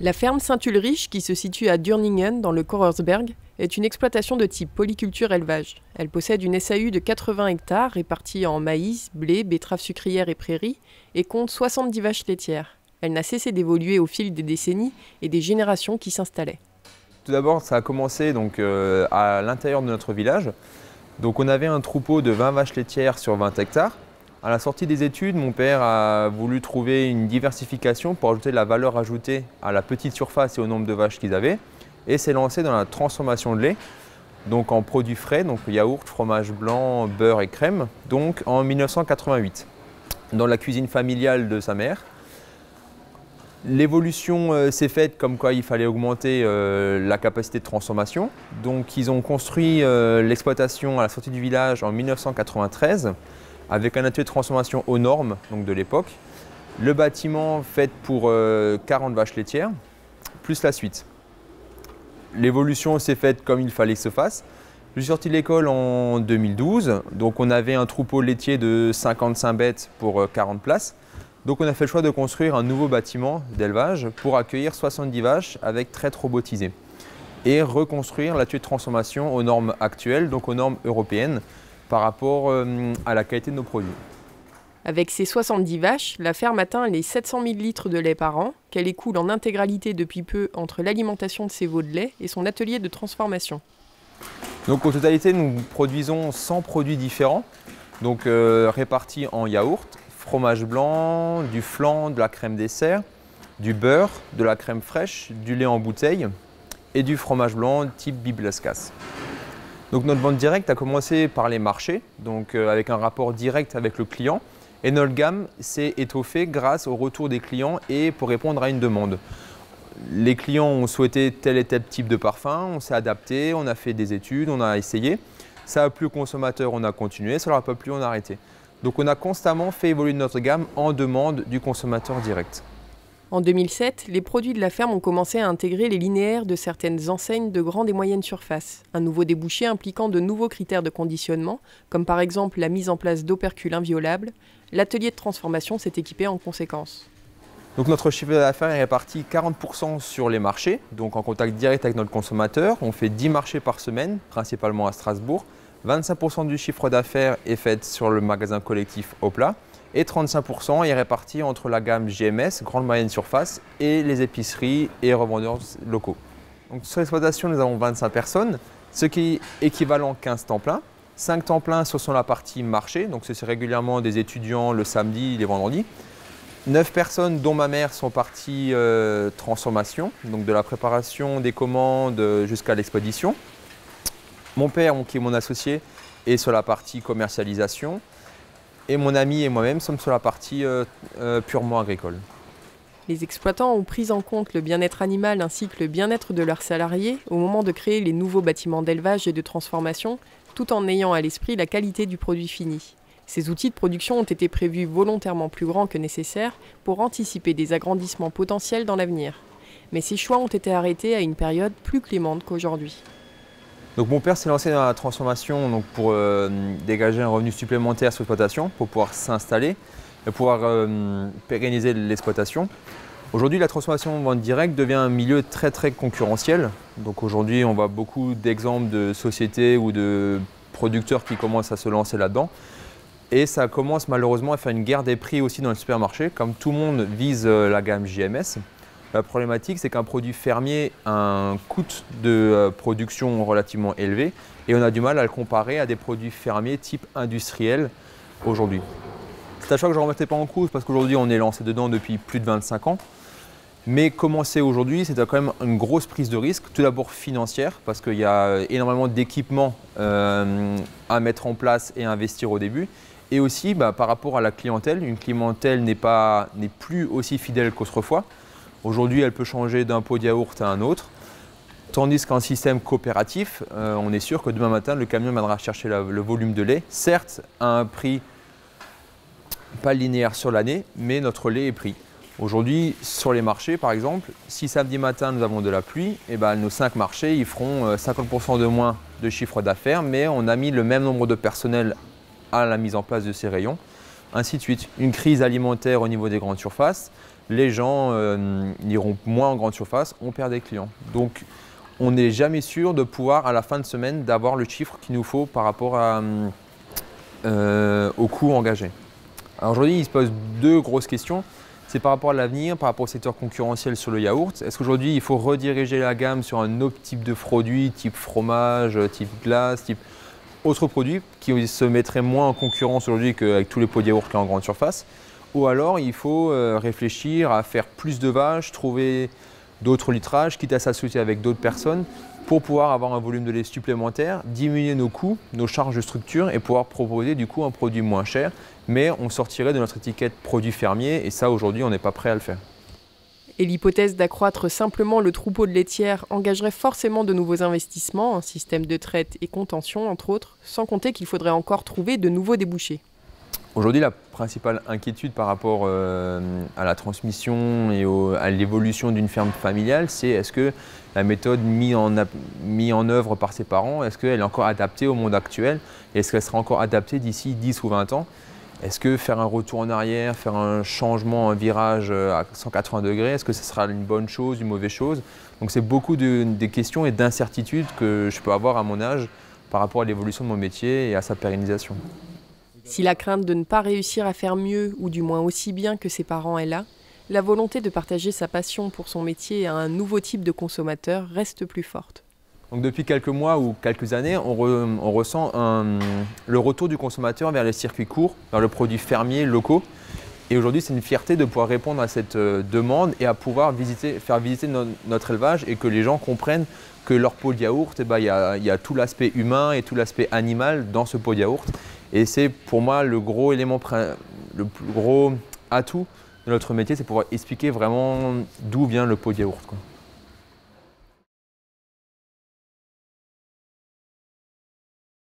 La ferme Saint-Ulrich, qui se situe à Dürningen, dans le Kochersberg, est une exploitation de type polyculture-élevage. Elle possède une SAU de 80 hectares répartis en maïs, blé, betteraves sucrières et prairies et compte 70 vaches laitières. Elle n'a cessé d'évoluer au fil des décennies et des générations qui s'installaient. Tout d'abord, ça a commencé à l'intérieur de notre village. Donc, on avait un troupeau de 20 vaches laitières sur 20 hectares. À la sortie des études, mon père a voulu trouver une diversification pour ajouter de la valeur ajoutée à la petite surface et au nombre de vaches qu'ils avaient. Et s'est lancé dans la transformation de lait, donc en produits frais, donc yaourt, fromage blanc, beurre et crème, donc en 1988, dans la cuisine familiale de sa mère. L'évolution s'est faite comme quoi il fallait augmenter la capacité de transformation. Donc ils ont construit l'exploitation à la sortie du village en 1993 avec un atelier de transformation aux normes donc de l'époque. Le bâtiment fait pour 40 vaches laitières, plus la suite. L'évolution s'est faite comme il fallait que se fasse. Je suis sorti de l'école en 2012, donc on avait un troupeau laitier de 55 bêtes pour 40 places. Donc on a fait le choix de construire un nouveau bâtiment d'élevage pour accueillir 70 vaches avec traite robotisée et reconstruire l'atelier de transformation aux normes actuelles, donc aux normes européennes, par rapport à la qualité de nos produits. Avec ses 70 vaches, la ferme atteint les 700 000 litres de lait par an, qu'elle écoule en intégralité depuis peu entre l'alimentation de ses veaux de lait et son atelier de transformation. Donc en totalité, nous produisons 100 produits différents, donc répartis en yaourt, fromage blanc, du flan, de la crème dessert, du beurre, de la crème fraîche, du lait en bouteille et du fromage blanc type Bibliskas. Donc notre vente directe a commencé par les marchés, donc avec un rapport direct avec le client. Et notre gamme s'est étoffée grâce au retour des clients et pour répondre à une demande. Les clients ont souhaité tel et tel type de parfum, on s'est adapté, on a fait des études, on a essayé. Ça a plu aux consommateurs, on a continué, ça leur a pas plu, on a arrêté. Donc on a constamment fait évoluer notre gamme en demande du consommateur direct. En 2007, les produits de la ferme ont commencé à intégrer les linéaires de certaines enseignes de grande et moyenne surface, un nouveau débouché impliquant de nouveaux critères de conditionnement, comme par exemple la mise en place d'opercules inviolables. L'atelier de transformation s'est équipé en conséquence. Donc notre chiffre d'affaires est réparti 40% sur les marchés, donc en contact direct avec notre consommateur. On fait 10 marchés par semaine, principalement à Strasbourg. 25% du chiffre d'affaires est fait sur le magasin collectif Opla. Et 35% est réparti entre la gamme GMS, grande moyenne surface, et les épiceries et revendeurs locaux. Donc, sur l'exploitation, nous avons 25 personnes, ce qui est équivalent à 15 temps plein. 5 temps plein sur la partie marché, donc c'est régulièrement des étudiants le samedi, les vendredis. 9 personnes, dont ma mère, sont parties transformation, donc de la préparation des commandes jusqu'à l'expédition. Mon père, qui est mon associé, est sur la partie commercialisation. Et mon ami et moi-même sommes sur la partie purement agricole. Les exploitants ont pris en compte le bien-être animal ainsi que le bien-être de leurs salariés au moment de créer les nouveaux bâtiments d'élevage et de transformation, tout en ayant à l'esprit la qualité du produit fini. Ces outils de production ont été prévus volontairement plus grands que nécessaire pour anticiper des agrandissements potentiels dans l'avenir. Mais ces choix ont été arrêtés à une période plus clémente qu'aujourd'hui. Donc mon père s'est lancé dans la transformation pour dégager un revenu supplémentaire sur l'exploitation, pour pouvoir s'installer et pouvoir pérenniser l'exploitation. Aujourd'hui, la transformation en vente directe devient un milieu très concurrentiel. Donc aujourd'hui, on voit beaucoup d'exemples de sociétés ou de producteurs qui commencent à se lancer là-dedans. Et ça commence malheureusement à faire une guerre des prix aussi dans le supermarché, comme tout le monde vise la gamme JMS. La problématique, c'est qu'un produit fermier a un coût de production relativement élevé et on a du mal à le comparer à des produits fermiers type industriel aujourd'hui. C'est un choix que je ne remettais pas en cause parce qu'aujourd'hui, on est lancé dedans depuis plus de 25 ans. Mais commencer aujourd'hui, c'est quand même une grosse prise de risque, tout d'abord financière, parce qu'il y a énormément d'équipements à mettre en place et à investir au début. Et aussi par rapport à la clientèle, une clientèle n'est plus aussi fidèle qu'autrefois. Aujourd'hui, elle peut changer d'un pot de yaourt à un autre. Tandis qu'en système coopératif, on est sûr que demain matin, le camion viendra chercher le volume de lait, certes à un prix pas linéaire sur l'année, mais notre lait est pris. Aujourd'hui, sur les marchés, par exemple, si samedi matin nous avons de la pluie, nos 5 marchés ils feront 50% de moins de chiffre d'affaires, mais on a mis le même nombre de personnel à la mise en place de ces rayons, ainsi de suite. Une crise alimentaire au niveau des grandes surfaces, les gens n'iront moins en grande surface, on perd des clients. Donc on n'est jamais sûr de pouvoir à la fin de semaine d'avoir le chiffre qu'il nous faut par rapport au coût engagé. Alors aujourd'hui, il se pose deux grosses questions. C'est par rapport à l'avenir, par rapport au secteur concurrentiel sur le yaourt. Est-ce qu'aujourd'hui, il faut rediriger la gamme sur un autre type de produit, type fromage, type glace, type autre produit qui se mettrait moins en concurrence aujourd'hui qu'avec tous les pots de yaourt qu'il y a en grande surface? Ou alors, il faut réfléchir à faire plus de vaches, trouver d'autres litrages, quitte à s'associer avec d'autres personnes pour pouvoir avoir un volume de lait supplémentaire, diminuer nos coûts, nos charges de structure et pouvoir proposer du coup un produit moins cher, mais on sortirait de notre étiquette produit fermier et ça aujourd'hui on n'est pas prêt à le faire. Et l'hypothèse d'accroître simplement le troupeau de laitières engagerait forcément de nouveaux investissements, un système de traite et contention entre autres, sans compter qu'il faudrait encore trouver de nouveaux débouchés. Aujourd'hui, la principale inquiétude par rapport à la transmission et à l'évolution d'une ferme familiale, c'est est-ce que la méthode mise en œuvre par ses parents, est-ce qu'elle est encore adaptée au monde actuel? Est-ce qu'elle sera encore adaptée d'ici 10 ou 20 ans? Est-ce que faire un retour en arrière, faire un changement, un virage à 180 degrés, est-ce que ce sera une bonne chose, une mauvaise chose? Donc c'est beaucoup des questions et d'incertitudes que je peux avoir à mon âge par rapport à l'évolution de mon métier et à sa pérennisation. Si la crainte de ne pas réussir à faire mieux, ou du moins aussi bien que ses parents est là, la volonté de partager sa passion pour son métier à un nouveau type de consommateur reste plus forte. Donc depuis quelques mois ou quelques années, on ressent le retour du consommateur vers les circuits courts, vers le produit fermier locaux. Et aujourd'hui, c'est une fierté de pouvoir répondre à cette demande et à pouvoir faire visiter notre élevage et que les gens comprennent que leur pot de yaourt, il y a tout l'aspect humain et tout l'aspect animal dans ce pot de yaourt. Et c'est pour moi le gros élément, le plus gros atout de notre métier, c'est pouvoir expliquer vraiment d'où vient le pot de yaourt, quoi.